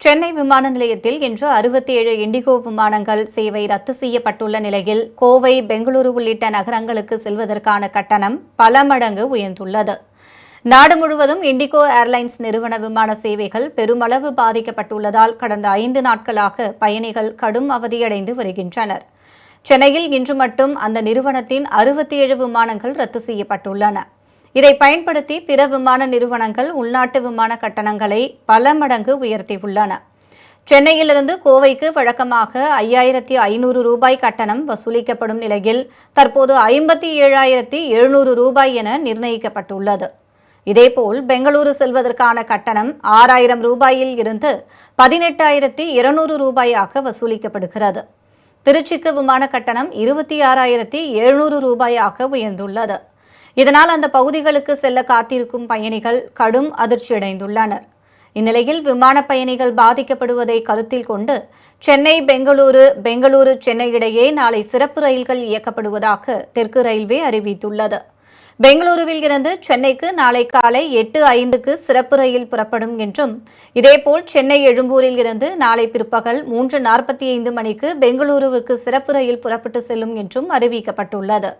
சென்னை விமான நிலையத்தில் இன்று 67 இண்டிகோ விமானங்கள் சேவை ரத்து செய்யப்பட்டுள்ள நிலையில் கோவை, பெங்களூரு உள்ளிட்ட நகரங்களுக்கு செல்வதற்கான கட்டணம் பல மடங்கு உயர்ந்துள்ளது. நாடு முழுவதும் இண்டிகோ ஏர்லைன்ஸ் நிறுவன விமான சேவைகள் பெருமளவு பாதிக்கப்பட்டுள்ளதால் கடந்த 5 நாட்களாக பயணிகள் கடும் அவதியடைந்து வருகின்றனர். சென்னையில் இன்று மட்டும் அந்த நிறுவனத்தின் 67 விமானங்கள் ரத்து செய்யப்பட்டுள்ளன. இதை பயன்படுத்தி பிற விமான நிறுவனங்கள் உள்நாட்டு விமான கட்டணங்களை பல மடங்கு உயர்த்தியுள்ளன. சென்னையிலிருந்து கோவைக்கு வழக்கமாக 5500 ரூபாய் கட்டணம் வசூலிக்கப்படும் நிலையில் தற்போது 57,700 ரூபாய் என நிர்ணயிக்கப்பட்டுள்ளது. இதேபோல் பெங்களூரு செல்வதற்கான கட்டணம் 6000 ரூபாயில் இருந்து 18,200 ரூபாயாக வசூலிக்கப்படுகிறது. திருச்சிக்கு விமான கட்டணம் 26,700 ரூபாயாக உயர்ந்துள்ளது. இதனால் அந்த பகுதிகளுக்கு செல்ல காத்திருக்கும் பயணிகள் கடும் அதிர்ச்சியடைந்துள்ளனர். இந்நிலையில் விமான பயணிகள் பாதிக்கப்படுவதை கருத்தில் கொண்டு சென்னை பெங்களூரு, பெங்களூரு சென்னை இடையே நாளை சிறப்பு ரயில்கள் இயக்கப்படுவதாக தெற்கு ரயில்வே அறிவித்துள்ளது. பெங்களூருவில் இருந்து சென்னைக்கு நாளை காலை 8:05க்கு சிறப்பு ரயில் புறப்படும் என்றும், இதேபோல் சென்னை எழும்பூரில் இருந்து நாளை பிற்பகல் 3:45 மணிக்கு பெங்களூருவுக்கு சிறப்பு ரயில் புறப்பட்டு செல்லும் என்றும் அறிவிக்கப்பட்டுள்ளது.